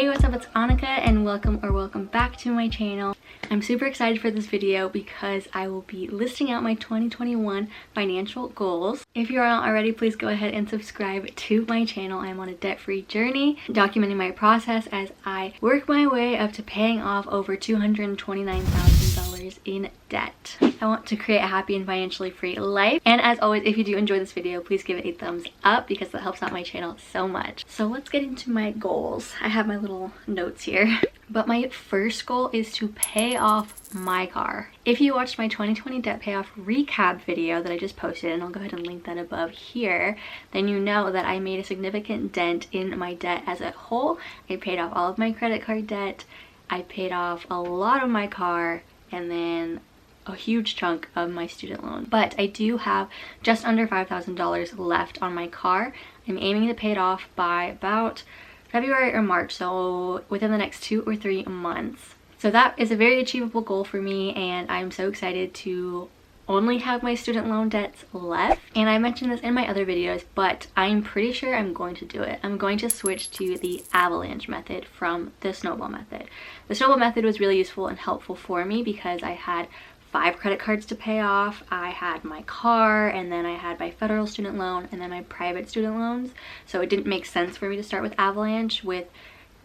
Hey, what's up? It's Annika and welcome back to my channel. I'm super excited for this video because I will be listing out my 2021 financial goals. If you're not already, please go ahead and subscribe to my channel. I'm on a debt-free journey, documenting my process as I work my way up to paying off over $229,000 in debt. I want to create a happy and financially free life. And as always, if you do enjoy this video, please give it a thumbs up because that helps out my channel so much. So let's get into my goals. I have my little notes here. But my first goal is to pay off my car. If you watched my 2020 debt payoff recap video that I just posted, and I'll go ahead and link that above here, then you know that I made a significant dent in my debt as a whole. I paid off all of my credit card debt, I paid off a lot of my car, and then a huge chunk of my student loan. But I do have just under $5,000 left on my car. I'm aiming to pay it off by about February or March, so within the next 2 or 3 months. So that is a very achievable goal for me, and I'm so excited to only have my student loan debts left. And I mentioned this in my other videos, but I'm pretty sure I'm going to do it. I'm going to switch to the avalanche method from the snowball method. The snowball method was really useful and helpful for me because I had 5 credit cards to pay off, I had my car, and then I had my federal student loan, and then my private student loans. So it didn't make sense for me to start with avalanche with,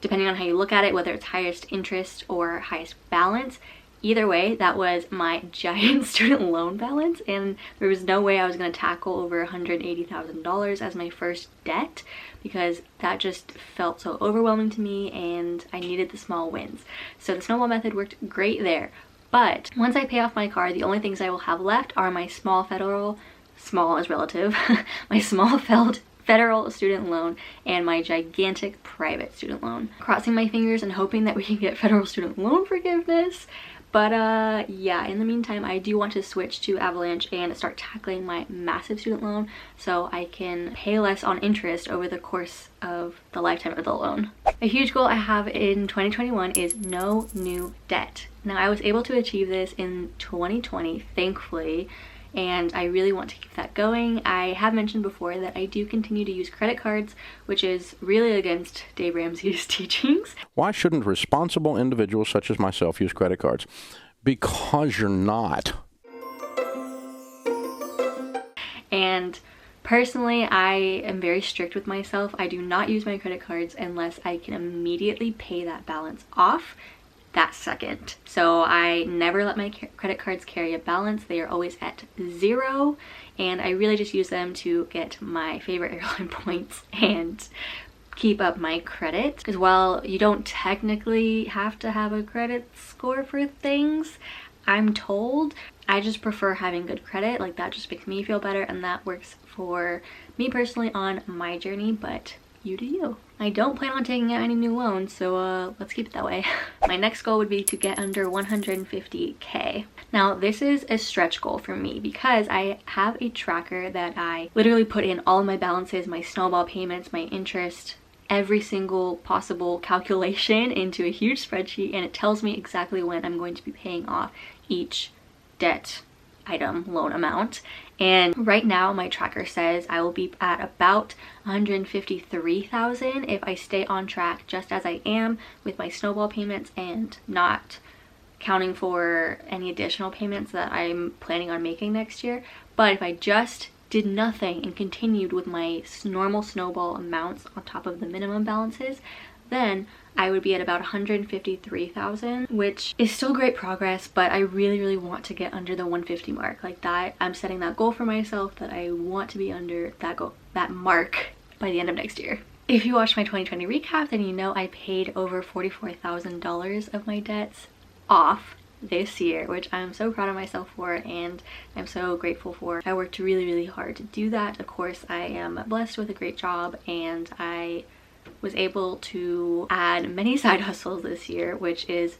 depending on how you look at it, whether it's highest interest or highest balance. Either way, that was my giant student loan balance, and there was no way I was going to tackle over $180,000 as my first debt because that just felt so overwhelming to me and I needed the small wins. So the snowball method worked great there. But once I pay off my car, the only things I will have left are my small federal, small is relative, my small federal student loan and my gigantic private student loan. Crossing my fingers and hoping that we can get federal student loan forgiveness. But yeah, in the meantime, I do want to switch to avalanche and start tackling my massive student loan so I can pay less on interest over the course of the lifetime of the loan. A huge goal I have in 2021 is no new debt. Now, I was able to achieve this in 2020, thankfully, and I really want to keep that going. I have mentioned before that I do continue to use credit cards, which is really against Dave Ramsey's teachings. Why shouldn't responsible individuals such as myself use credit cards? Because you're not. And personally, I am very strict with myself. I do not use my credit cards unless I can immediately pay that balance off that second. So I never let my credit cards carry a balance. They are always at 0, and I really just use them to get my favorite airline points and keep up my credit. Because while you don't technically have to have a credit score for things, I'm told, I just prefer having good credit. Like, that just makes me feel better, and that works for me personally on my journey, but you do you. I don't plan on taking out any new loans, so let's keep it that way. My next goal would be to get under 150K. Now, this is a stretch goal for me because I have a tracker that I literally put in all of my balances, my snowball payments, my interest, every single possible calculation into a huge spreadsheet, and it tells me exactly when I'm going to be paying off each debt item loan amount. And right now my tracker says I will be at about 153,000 if I stay on track just as I am with my snowball payments and not counting for any additional payments that I'm planning on making next year. But if I just did nothing and continued with my normal snowball amounts on top of the minimum balances, then I would be at about 153,000, which is still great progress, but I really want to get under the 150 mark. Like, that, I'm setting that goal for myself that I want to be under that mark by the end of next year. If you watched my 2020 recap, then you know I paid over $44,000 of my debts off this year, which I'm so proud of myself for and I'm so grateful for. I worked really hard to do that. Of course, I am blessed with a great job, and I was able to add many side hustles this year, which is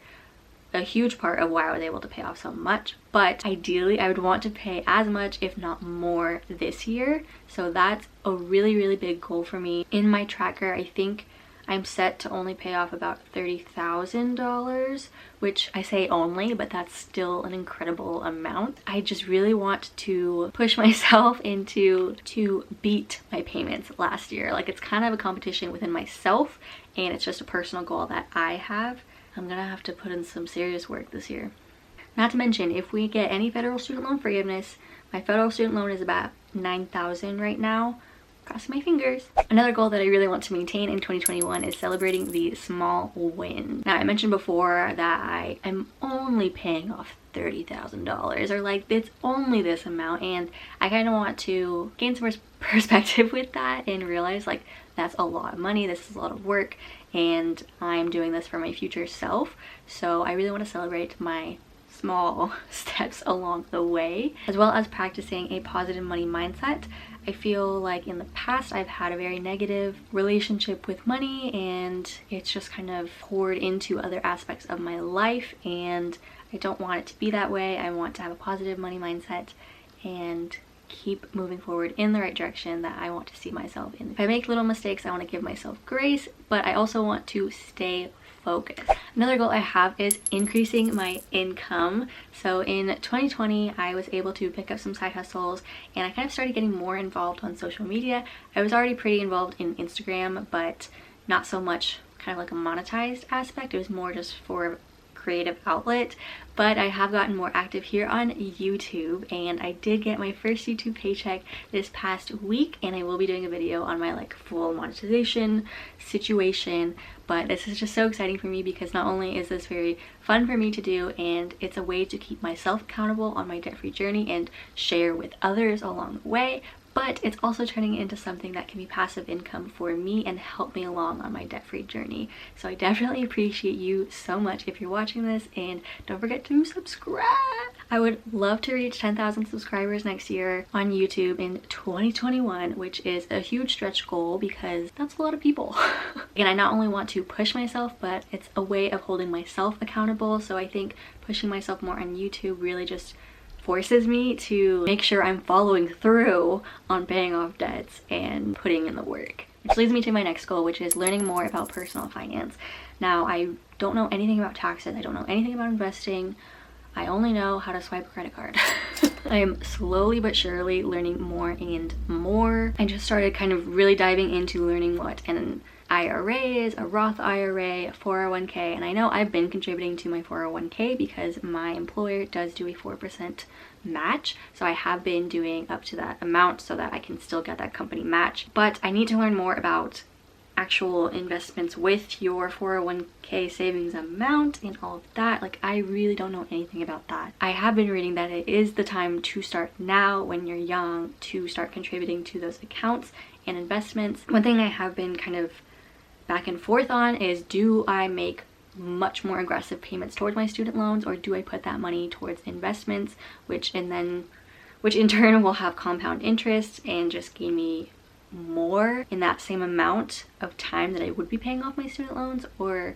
a huge part of why I was able to pay off so much. But ideally, I would want to pay as much, if not more, this year. So that's a really big goal for me. In my tracker, I think I'm set to only pay off about $30,000, which I say only, but that's still an incredible amount. I just really want to push myself to beat my payments last year. Like, it's kind of a competition within myself, and it's just a personal goal that I have. I'm gonna have to put in some serious work this year. Not to mention, if we get any federal student loan forgiveness, my federal student loan is about $9,000 right now. Crossing my fingers. Another goal that I really want to maintain in 2021 is celebrating the small wins. Now, I mentioned before that I am only paying off $30,000, or like it's only this amount, and I kind of want to gain some perspective with that and realize like that's a lot of money, this is a lot of work, and I'm doing this for my future self. So I really want to celebrate my small steps along the way, as well as practicing a positive money mindset. I feel like in the past I've had a very negative relationship with money, and it's just kind of poured into other aspects of my life, and I don't want it to be that way. I want to have a positive money mindset and keep moving forward in the right direction that I want to see myself in. If I make little mistakes, I want to give myself grace, but I also want to stay focused. Another goal I have is increasing my income. So in 2020, I was able to pick up some side hustles, and I kind of started getting more involved on social media. I was already pretty involved in Instagram, but not so much kind of like a monetized aspect. It was more just for creative outlet, but I have gotten more active here on YouTube, and I did get my first YouTube paycheck this past week, and I will be doing a video on my like full monetization situation. But this is just so exciting for me because not only is this very fun for me to do, and it's a way to keep myself accountable on my debt-free journey and share with others along the way, but it's also turning into something that can be passive income for me and help me along on my debt-free journey. So I definitely appreciate you so much if you're watching this, and don't forget to subscribe. I would love to reach 10,000 subscribers next year on YouTube in 2021, which is a huge stretch goal because that's a lot of people. Again, I not only want to push myself, but it's a way of holding myself accountable. So I think pushing myself more on YouTube really just forces me to make sure I'm following through on paying off debts and putting in the work. Which leads me to my next goal, which is learning more about personal finance. Now, I don't know anything about taxes. I don't know anything about investing. I only know how to swipe a credit card. I am slowly but surely learning more and more. I just started kind of really diving into learning what an IRA is, a Roth IRA, a 401k, and I know I've been contributing to my 401k because my employer does do a 4% match, so I have been doing up to that amount so that I can still get that company match. But I need to learn more about actual investments with your 401k savings amount and all of that. Like, I really don't know anything about that. I have been reading that it is the time to start now when you're young to start contributing to those accounts and investments. One thing I have been kind of back and forth on is, do I make much more aggressive payments towards my student loans, or do I put that money towards investments, which in turn will have compound interest and just give me more in that same amount of time that I would be paying off my student loans? Or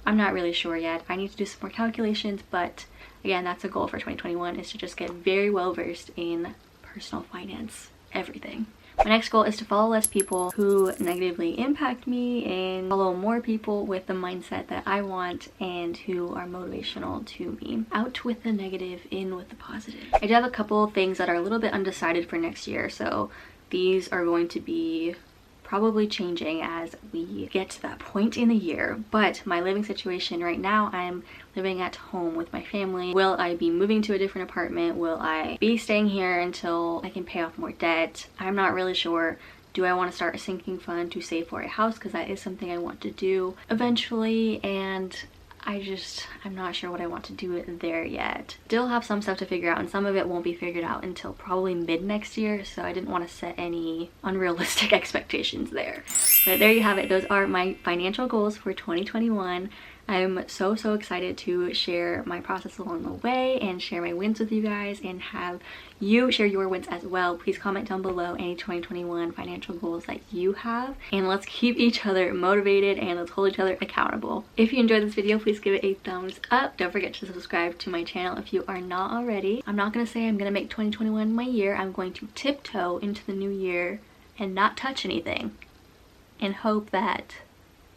I'm not really sure yet. I need to do some more calculations, but again, that's a goal for 2021, is to just get very well versed in personal finance, everything. My next goal is to follow less people who negatively impact me and follow more people with the mindset that I want and who are motivational to me. Out with the negative, in with the positive. I do have a couple things that are a little bit undecided for next year, so these are going to be probably changing as we get to that point in the year. But my living situation right now, I'm living at home with my family. Will I be moving to a different apartment? Will I be staying here until I can pay off more debt? I'm not really sure. Do I want to start a sinking fund to save for a house? Because that is something I want to do eventually, and I'm not sure what I want to do there yet. Still have some stuff to figure out, and some of it won't be figured out until probably mid next year, so I didn't want to set any unrealistic expectations there. But there you have it. Those are my financial goals for 2021. I'm so excited to share my process along the way and share my wins with you guys and have you share your wins as well. Please comment down below any 2021 financial goals that you have, and let's keep each other motivated and let's hold each other accountable. If you enjoyed this video, please give it a thumbs up. Don't forget to subscribe to my channel if you are not already. I'm not gonna say I'm gonna make 2021 my year. I'm going to tiptoe into the new year and not touch anything and hope that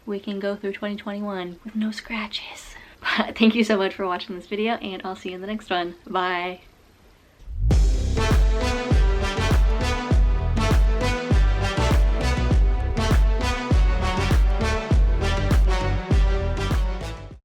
we can go through 2021 with no scratches. But thank you so much for watching this video, and I'll see you in the next one. Bye!